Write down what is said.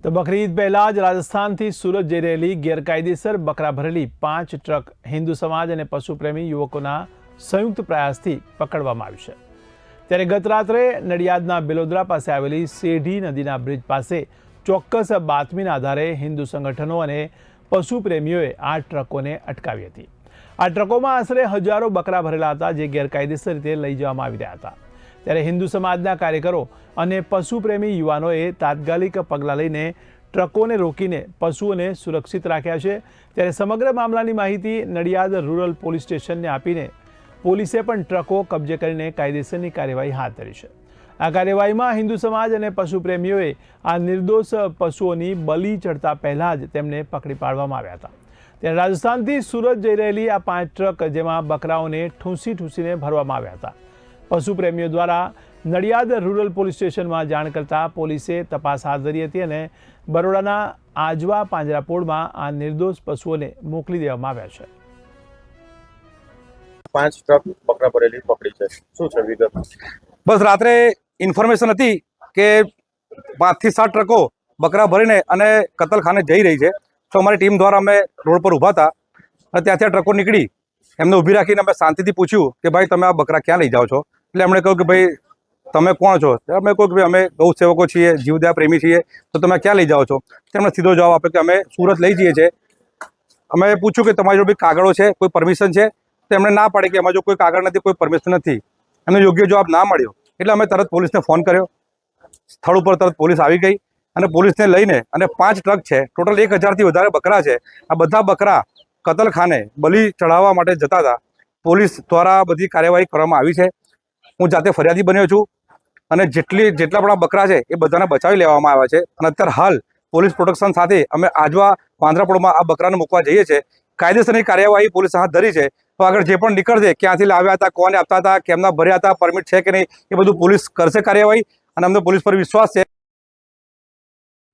તો બકરી ઈદ પહેલા જ રાજસ્થાનથી સુરત જઈ રહેલી ગેરકાયદેસર બકરા ભરેલી 5 ટ્રક હિન્દુ સમાજ અને પશુપ્રેમી યુવકોના સંયુક્ત પ્રયાસથી પકડવામાં આવી છે। ત્યારે ગત રાત્રે નડિયાદના બેલોદરા પાસે આવેલી સેઢી નદીના બ્રિજ પાસે ચોક્કસ બાતમીના આધારે હિન્દુ સંગઠનો અને પશુપ્રેમીઓએ આ ટ્રકોને અટકાવી હતી। આ ટ્રકોમાં આશરે હજારો બકરા ભરેલા હતા, જે ગેરકાયદેસર રીતે લઈ જવામાં આવી રહ્યા હતા। ત્યારે હિન્દુ સમાજના કાર્યકરો અને પશુપ્રેમી યુવાનોએ તાત્કાલિક પગલાં લઈને ટ્રકોને રોકીને પશુઓને સુરક્ષિત રાખ્યા છે। ત્યારે સમગ્ર મામલાની માહિતી નડિયાદ રૂરલ પોલીસ સ્ટેશનને આપીને પોલીસે પણ ટ્રકો કબજે કરીને કાયદેસરની કાર્યવાહી હાથ ધરી છે। આ કાર્યવાહીમાં હિન્દુ સમાજ અને પશુપ્રેમીઓએ આ નિર્દોષ પશુઓની બલિ ચડતા પહેલાં જ તેમને પકડી પાડવામાં આવ્યા હતા। ત્યારે રાજસ્થાનથી સુરત જઈ રહેલી આ 5 ટ્રક, જેમાં બકરાઓને ઠૂંસીને ભરવામાં આવ્યા હતા, પશુપ્રેમીઓ દ્વારા નડિયાદ રૂરલ પોલીસ સ્ટેશનમાં જાણ કરતા પોલીસે તપાસ હાથ ધરી હતી અને બરોડાના આજવા પાંજરાપોળમાં આ નિર્દોષ પશુઓને મોકલી દેવામાં આવ્યા છે। 5 ટ્રક બકરા ભરેલી પકડી છે। શું છે વિગત? બસ રાત્રે ઇન્ફોર્મેશન હતી કે 5 થી 7 ટ્રકો બકરા ભરીને અને કતલખાને જઈ રહી છે। તો અમારી ટીમ દ્વારા અમે રોડ પર ઊભા હતા અને ત્યાંથી આ ટ્રકો નીકળી, એમને ઊભી રાખીને અમે શાંતિથી પૂછ્યું કે ભાઈ તમે આ બકરા ક્યાં લઈ જાઓ છો? એટલે એમણે કહ્યું કે ભાઈ તમે કોણ છો? અમે કહ્યું કે ભાઈ અમે ગૌ સેવકો છીએ, જીવદયા પ્રેમી છીએ, તો તમે ક્યાં લઈ જાઓ છો? તેમણે સીધો જવાબ આપ્યો કે અમે સુરત લઈ જઈએ છીએ। અમે પૂછ્યું કે તમારી જોડે કાગળો છે, કોઈ પરમિશન છે? તો એમણે ના પાડી કે અમારી જો કોઈ કાગળ નથી, કોઈ પરમિશન નથી। એમને યોગ્ય જવાબ ના મળ્યો એટલે અમે તરત પોલીસને ફોન કર્યો। સ્થળ ઉપર તરત પોલીસ આવી ગઈ અને પોલીસને લઈને અને 5 ટ્રક છે, ટોટલ 1000થી વધારે બકરા છે। આ બધા બકરા કતલખાને બલિ ચડાવવા માટે જતા હતા। પોલીસ દ્વારા બધી કાર્યવાહી કરવામાં આવી છે। હું જાતે ફરિયાદી બન્યો છું અને જેટલા પણ બકરા છે એ બધાને બચાવી લેવામાં આવ્યા છે અને અત્યારે હાલ પોલીસ પ્રોટેક્શન સાથે અમે આજવા પાંજરાપોળમાં આ બકરાને મૂકવા જઈએ છીએ। કાયદેસરની કાર્યવાહી પોલીસ હાથ ધરી છે। તો આગળ જે પણ નીકળશે, ક્યાંથી લાવ્યા હતા, કોને આપતા હતા, કેમના ભર્યા હતા, પરમિટ છે કે નહીં, એ બધું પોલીસ કરશે કાર્યવાહી અને અમને પોલીસ પર વિશ્વાસ છે।